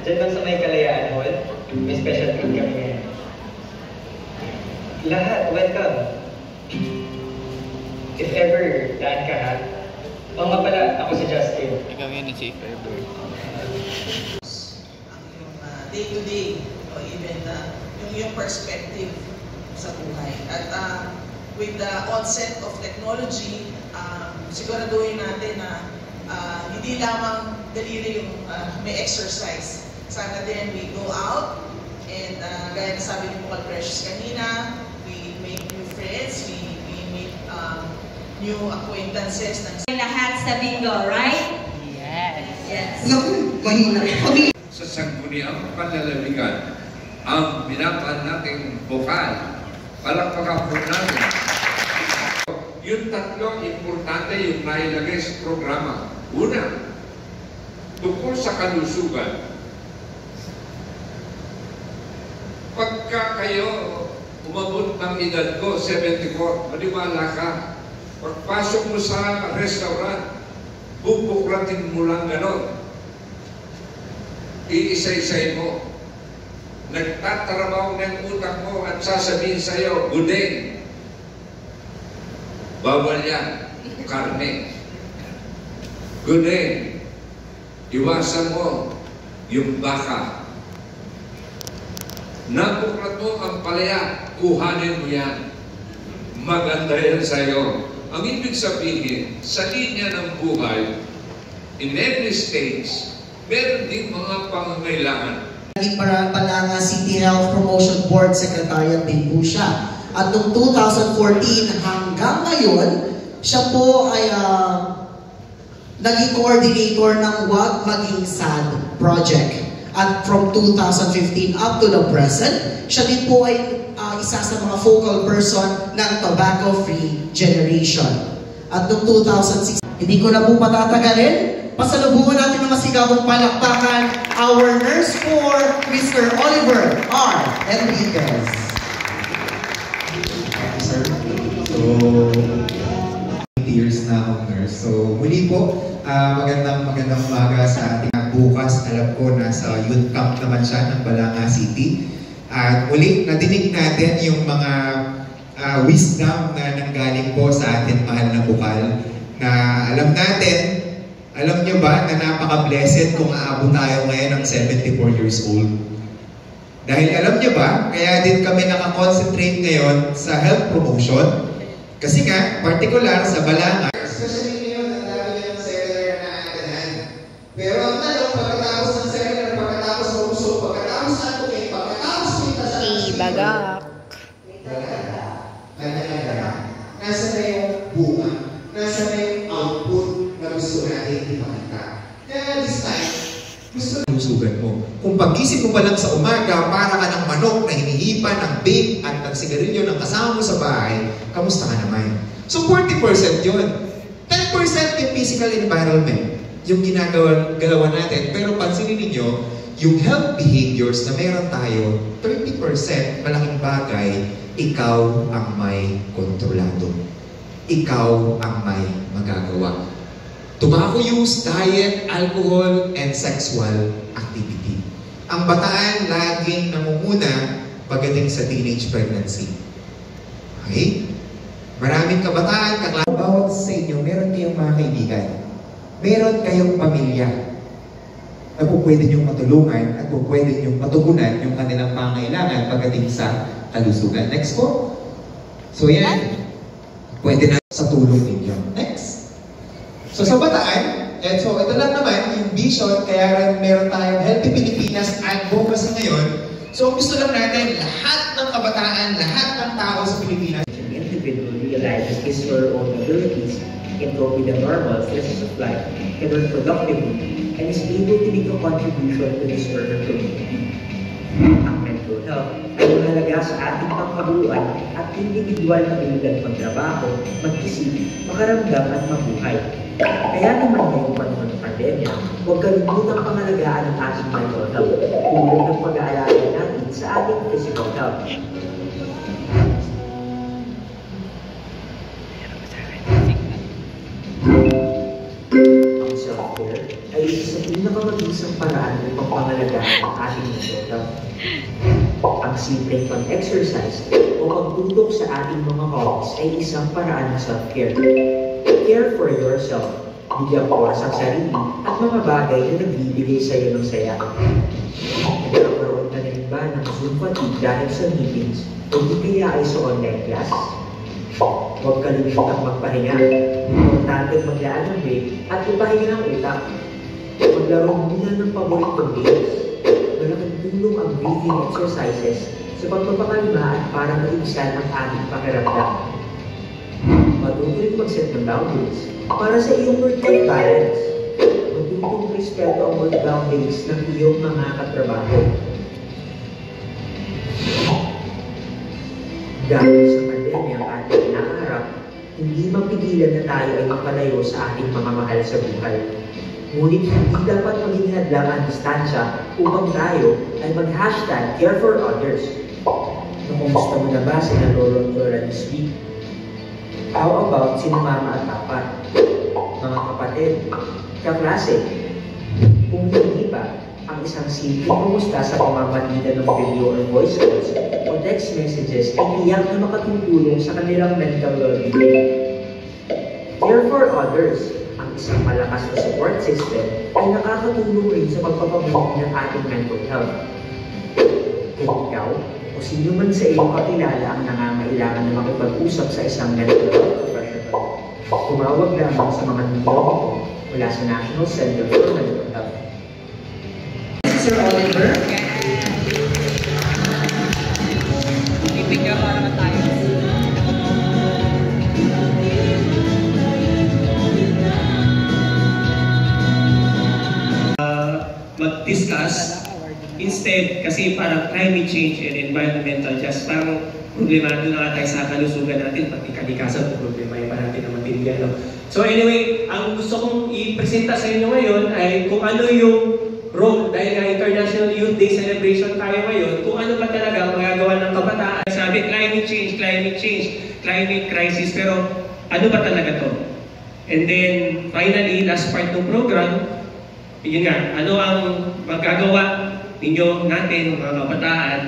Diyan lang sa may Kalayaan Hall, may special treat kami ngayon. Lahat, welcome. If ever, daan ka ha. O nga pala, ako si Justin. Ikaw yun si If ever. Yung day-to-day o even yung perspective sa buhay. At with the onset of technology, siguraduhin natin na hindi lamang daliri yung may exercise. Sana din we go out and gaya na sabi ni Bukal Precious kanina, we make new friends, we make new acquaintances. Lahat sa bingo, right? Yes. Yes. Sa sangguniang panlalawigan, ang binabaan nating bukal, palakpakan po natin. Yung tatlo, importante yung nailagay sa programa. Una, tungkol sa kalusugan. Pagka kayo umabot ng edad ko, 74, maniwala ka, pagpasok mo sa restaurant, bubukratin mo lang gano'n. Iisa-isay mo. Nagtatrabaho ng utak mo at sasabihin sa'yo, budeng. Bawal yan. Karne. Budeng. Iwasan mo yung baka. Nabuklat mo ang palaya, kuhanin mo yan. Maganda yan sa'yo. Ang ibig sabihin, sa linya ng buhay, in every stage, meron din mga pangangailangan. Para Palanga City Health Promotion Board Secretariat din po siya. At noong 2014 hanggang ngayon, siya po ay naging coordinator ng Wag Maging Sad Project. At from 2015 up to the present, siya din po ay isa sa mga focal person ng tobacco-free generation. At noong 2006, hindi ko na po patatagalin, pasalubungan natin ng masigabong palakpakan our Nurse 4, Mr. Oliver R. Enriquez. Sir, so 20 years na akong nurse. So muli po, magandang umaga sa ating bukas. Alam ko nasa youth camp naman siya ng Balanga City. At muli, nadinig natin yung mga wisdom na nanggaling po sa ating mahal na bukal. Na alam nyo ba na napaka-blessed kung aabot tayo ngayon ng 74 years old? Dahil alam nyo ba, kaya din kami nakakonsentrate ngayon sa health promotion. Kasi nga, particular sa Balanga. Especially ngayon, ang dami ng seminar na aagahan. Pero ang tanong, pagkatapos ng seminar, pagkatapos ng uso, pagkatapos ng tuwing, pagkatapos ng itasal. Ibagak. Kanya-kanya. Nasa na yung bunga. Nasa na yung output na gusto natin ipakita. Kaya this time, gusto na lusugan mo. Kung pagising mo pa lang sa umaga, para ka ng manok na hinihipan ng vape at ng sigarilyo ng kasama mo sa bahay, kamusta ka naman? So 40% yun. 10% yung physical environment, yung ginagawa natin. Pero pansinin ninyo, yung health behaviors na meron tayo, 30% malaking bagay, ikaw ang may kontrolado. Ikaw ang may magagawa. Tobacco use, diet, alcohol, and sexual activity. Ang bataan laging namumuna pagdating sa teenage pregnancy. Okay? Maraming kabataan, bawat sa inyo, meron kayong mga kaibigan. Meron kayong pamilya na po pwede niyong matulungan at po pwede niyong matugunan yung kanilang pangailangan pagdating sa kalusugan. Next po. So yan, pwede na sa tulong ninyo. Next. So sa bataan, so ito lang naman yung vision, kaya meron tayong Healthy Pilipinas advocacy ngayon. So gusto lang natin lahat ng kabataan, lahat ng tao sa Pilipinas. The individual realizes his or her own abilities, can cope with the normal stresses of life, can work productively, and is able to make a contribution to his or her community. Ang mental health ay mahalaga sa ating pangkabuuan at individual na abilidad magtrabaho, mag-isip, makaramdam at mabuhay. Kaya naman ngayong panahon ng pandemya, huwag kalimutang pangalagaan ang ating mental health, tulad ng pag-aalala natin sa ating physical health. Ang self-care ay isa sa pinakamabisang paraan upang pangalagaan ang ating mental health. Ang simpleng pag-exercise o pagtutok sa ating mga hobbies ay isang paraan ng self-care. Care for yourself. Bigyan oras ang sarili at mga bagay na nagbibigay sa iyo ng saya. Nagkakaroon ka na rin ba ng Zoom fatigue dahil sa meetings o di kaya ay sa online class? Huwag kalimutang magpahinga. Importante maglaan ng break at ipahinga ng utak. Maglaro muna ng paboritong games. Malaking tulong ang breathing exercises sa pagpapakalma at para maibisan ang ating pakiramdam. Matutuloy mag-set ng boundaries para sa iyong work-life balance. Matutong respeto ang work boundaries ng iyong mga katrabaho. Dahil sa pandemya ang ating nakaharap, hindi mapigilan na tayo ay mapalayo sa ating mga mahal sa buhay. Ngunit hindi dapat maging hadlang ang distansya upang tayo ay mag-hashtag care for others. Nakumusta mo na ba si Lolo at Lola this week? How about si Mama at Papa? Mga kapatid, kaklase, kung hindi pa, ang isang simple kumusta sa pamamagitan ng video or voice calls o text messages ay tiyak na makatutulong sa kanilang mental well-being. Care for others, ang isang malakas na support system ay nakakatulong rin sa pagpapabuti ng ating mental health. Kung ikaw o sino man sa iyong kakilala ang nangangailangan na makipag-usap sa isang mental health professional, tumawag lamang sa mga numero mula sa National Center for Mental Health. Sir Oliver? Ibigyan para na tayo. Mag-discuss instead kasi parang climate change and environmental just parang problemado na tayo sa kalusugan natin, pati kalikasan at problema yung parang tinamatindihan. So anyway, ang gusto kong i-presenta sa inyo ngayon ay kung ano yung role, dahil nga International Youth Day celebration tayo ngayon, kung ano ba talaga magagawa ng kabataan. Sabi, climate change, climate crisis, pero ano ba talaga to? And then, finally, last part ng program, yun nga, ano ang magagawa ninyo natin, mga kabataan,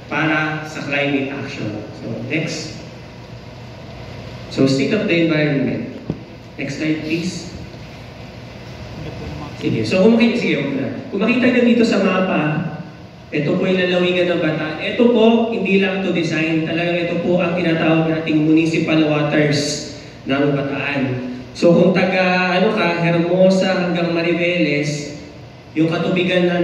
para sa climate action. So, next. So, state of the environment. Next slide, please. Sige. So, kung makita nyo dito sa mapa, ito po yung lalawigan ng Bataan. Ito po, hindi lang to design. Talagang ito po ang tinatawag nating municipal waters ng Bataan. So, kung taga, Hermosa hanggang Mariveles, yung katubigan na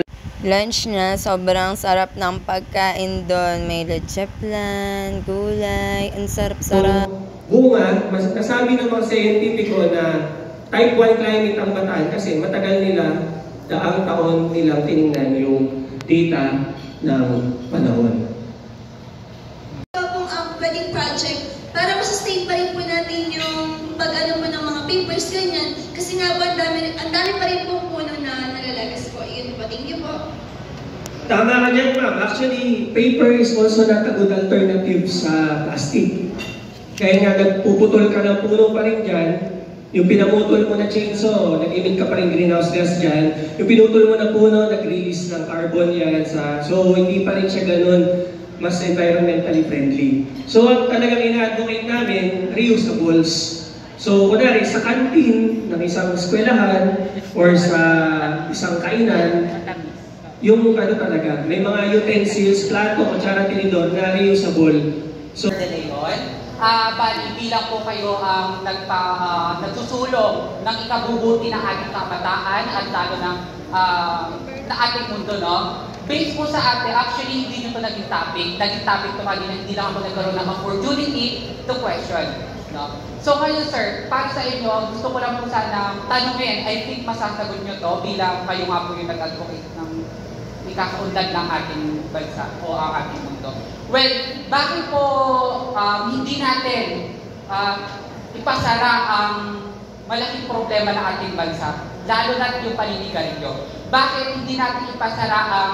lunch na, sobrang sarap ng pagkain doon. May leche flan, gulay, ang sarap-sarap. Bunga, nasabi ng mga scientifico na type 1 climate ang Bataan kasi matagal nila, daang taon nilang tinignan yung data ng panahon. Kung ang pwedeng project, para masustain pa rin po natin yung pag-ano po ng mga papers, ganyan. Kasi nga po, ang dami pa rin pong puno na nalalagas po. Yun po, tingin po. Tama ka dyan, ma'am. Actually, paper is also not a good alternative sa plastic. Kaya nga, nagpuputol ka ng puno pa rin dyan, yung pinamutol mo na chainsaw, nag-emit ka pa rin greenhouse gas dyan, yung pinutol mo na puno, nag-release ng carbon yan. So, hindi pa rin siya ganun mas environmentally friendly. So, ang talagang ina-advocate namin, reusables. So, kunwari, sa canteen ng isang eskwelahan or sa isang kainan, yung talaga, may mga utensils, plato, kutsara, tinidor na reusable. So, bali bilang po kayo ang nagsusulong ng ikabubuti ng ating kabataan at lalo ng na ating mundo, no? Based po sa ate, actually hindi nyo ito naging topic. Naging topic ito kanina, hindi lang ako nagkaroon ng opportunity to question, no? So ngayon sir, para sa inyo, gusto ko lang po sana tanungin, I think masasagot nyo to bilang kayo nga po yung nag-advocate ng ikakaunlad ng ating bansa o ang ating mundo. Well, bakit po hindi natin ipasara ang malaking problema ng ating bansa, lalo na yung paninigarilyo? Bakit hindi natin ipasara ang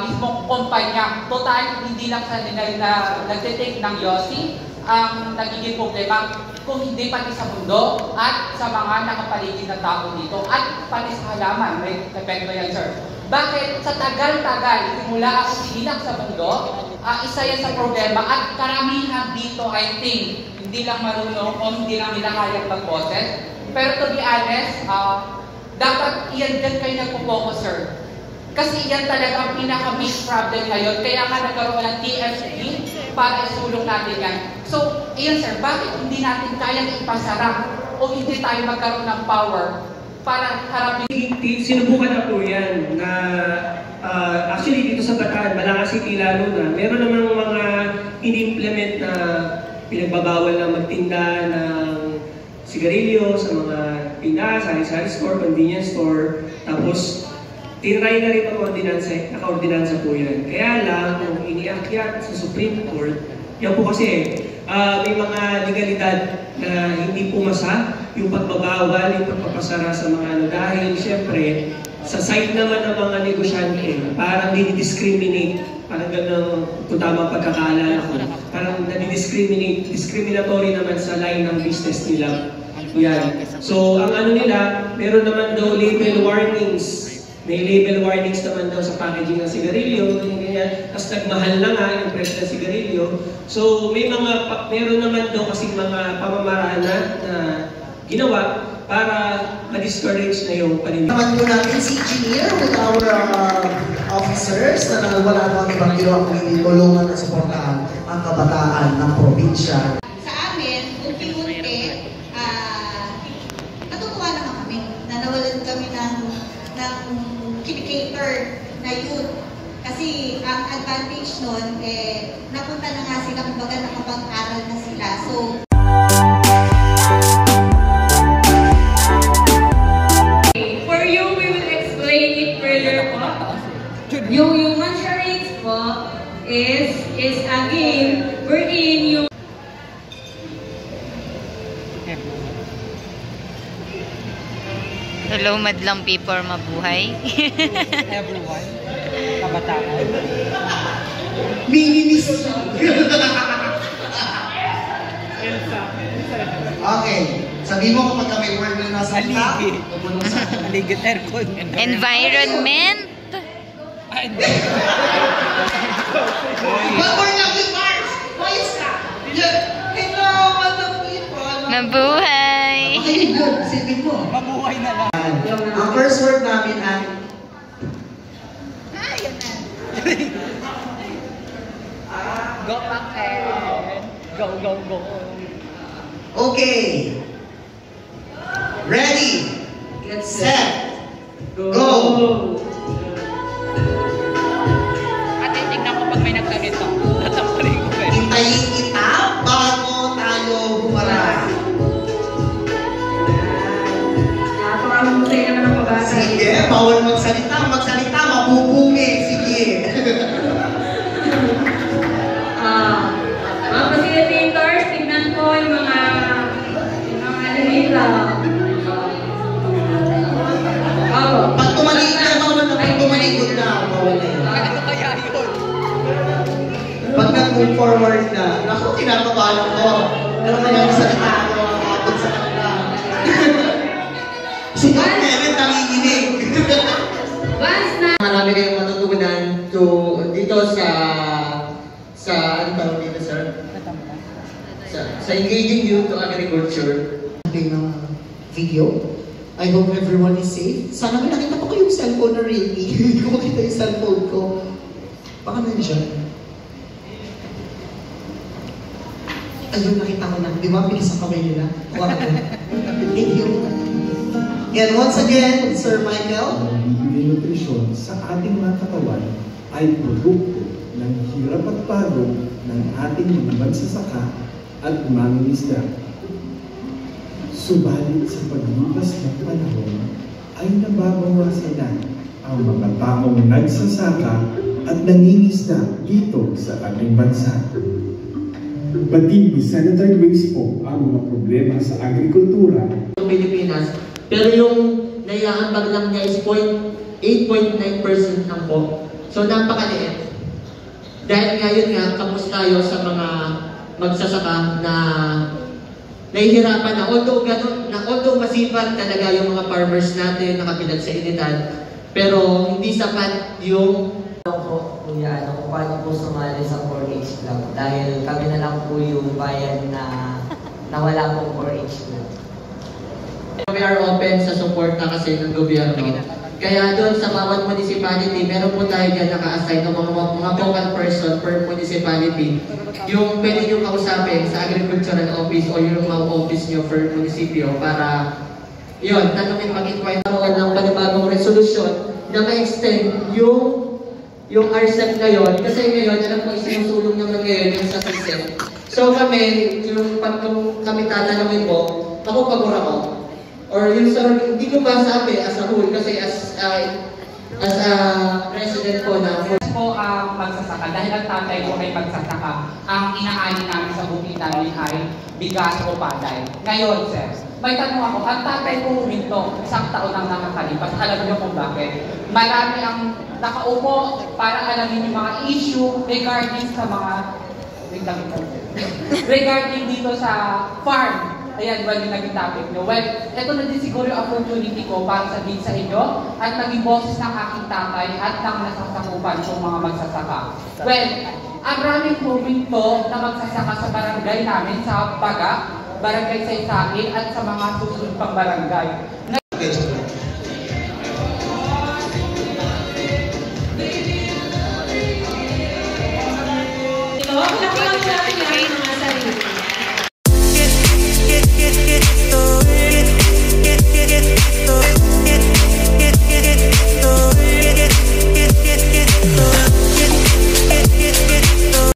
mismong kumpanya? Total, hindi lang sa nag-take ng Yossi, ang nagiging problema kung hindi pati sa mundo at sa mga nakapaligid na tao dito at pati sa halaman. May epekto yan, sir. Bakit? Sa tagal-tagal, simula ako sinilak sa mundo, isa yan sa problema at karamihan dito, I think, hindi lang marunong o hindi lang nila kayang mag-process. Pero to be honest, dapat iyan dyan kayo nagpo-focus, sir. Kasi yan talaga ang pinaka-big problem ngayon. Kaya nga nagkaroon ng TFC para isulong natin yan. So, iyan sir, bakit hindi natin kayang ipasara o hindi tayo magkaroon ng power para harapin? Sinubukan na po yan na actually dito sa Bataan, Balanga City lalo na, meron namang mga in-implement na pinagbabawal na magtinda ng sigarilyo sa mga tindahan, sari-sari store, convenience store, tapos tinry na rin ang ordinansa, naka-ordinansa po yan. Kaya lang, kung iniakyat sa Supreme Court, yan po kasi, may mga legalidad na hindi pumasa, yung pagbabawal, yung pagpapasara sa mga ano, dahil syempre, sa side naman ng mga negosyante, parang discriminate, parang gano'n, kung tama pagkakaalala ko, parang discriminatory naman sa line ng business nila. Yan. So, ang ano nila, meron naman daw label warnings. May label warnings naman daw sa packaging ng sigarilyo, ganyan. Tapos nagmahal na nga yung presyo ng sigarilyo. So, meron naman daw kasing mga pamamaraan na ginawa para ma-discourage na yung panindigan. Naman po natin si Engineer with our officers na wala naman ibang ginawa kung hindi tulungan at suportahan ang kabataan ng probinsya. Sa amin, unti-unti, natutuwa naman kami na nawalan kami ng kinikater na youth. Kasi ang advantage nun, napunta na nga sila, kumbaga nakapag-aral na sila. So, for you, we will explain it further po. Yung human charades po is a game wherein you Hello, madlang people, mabuhay. Everyone, kabataan. Minimis. Okay. Sabi mo kapag may word na nasa ta, Aligid aircon. Environment. Bagoy lang yung Mars! Mayos ka! Hello, madlang people! Mabuhay. Okay, good. Sipin mo. Mabuhay na lang. Ang first word namin ay yun na. Go back and go. okay. Ready, get set, go. At tingnan ko pag may nagtanito. Tatamparin ko eh. Hintayin kita bago tayo bumara. Sige, bawal magsalita, mapupungi. Sige. mga facilitators, tignan ko yung mga ano nila. Pag tumalikod na, bawal na. Pag tumalikod na, bawal na yun. Ano kaya yun? Pag nag-move forward na, naku, kinakabahan ko. Pero kaya magsalita ako, makakapot sa kanila. Si Kevin nanginginig. Once na Marami kayong matutunan dito sa ano tawag dito, sir? Sa engaging youth to agriculture. Ng video. I hope everyone is safe. Sana may nakita ko yung cellphone na Realme. Hindi ko makita yung cellphone ko. Baka nandiyan. Ayun, nakita ko na. Di ba? Bilis ang kamay nila. Wow. Thank you. And once again, Sir Michael. Bibigay nutrisyon sa ating mga katawan ay produkto ng hirap at pagod ng ating mga magsasaka at mangingisda. Subalit sa paglipas ng panahon ay nababawasan na ang mga taong nagsasaka at nangingisda dito sa ating bansa. Batid ni Senator Luis po ang mga problema sa agrikultura. Pilipinas, pero yung naiaambag lang niya is 8.9% lang po. So napakaliit. Dahil ngayon nga, tapos tayo sa mga magsasaka na nahihirapan na although masipag talaga yung mga farmers natin nakapilad sa initan, pero hindi sapat yung Kuya, kung paano po sumali sa 4-H Club dahil kami na lang po yung bayan na wala pong 4-H Club. We are open sa support na kasi ng gobyerno. Kaya doon sa bawat municipality, meron po tayo dyan naka-assign ng mga vocal person per municipality. Yung pwede nyo kausapin sa agricultural office o yung mga office nyo per munisipyo para yun, tanongin mag-inquire ng panibagong resolution na ma-extend yung RCEP na yun, kasi ngayon, alam ko isinusulong naman ngayon yung sa RCEP. So kami, pag kami tatanungin mo, ako pagura ko. Or yung sa, hindi ko ba sabi as a whole, kasi as a president po na po ang magsasaka, dahil ang tatay ko ay magsasaka, ang inaani namin sa bukid namin ay bigas o palay. Ngayon, sir, may tanong ako, ang tatay ko huminto, isang taon ang nakakalipas, alam niyo kung bakit? Marami ang nakaupo para alamin yung mga issue regarding sa mga regarding dito sa farm. Ayan, well, yung naging topic nyo. Well, ito na din siguro yung opportunity ko para sabihin sa inyo at naging boses ng aking tatay at ng nasasakupan kong mga magsasaka. Well, ang raming movement to na magsasaka sa barangay namin sa Baga, Barangay Saysangin at sa mga susunod pang barangay.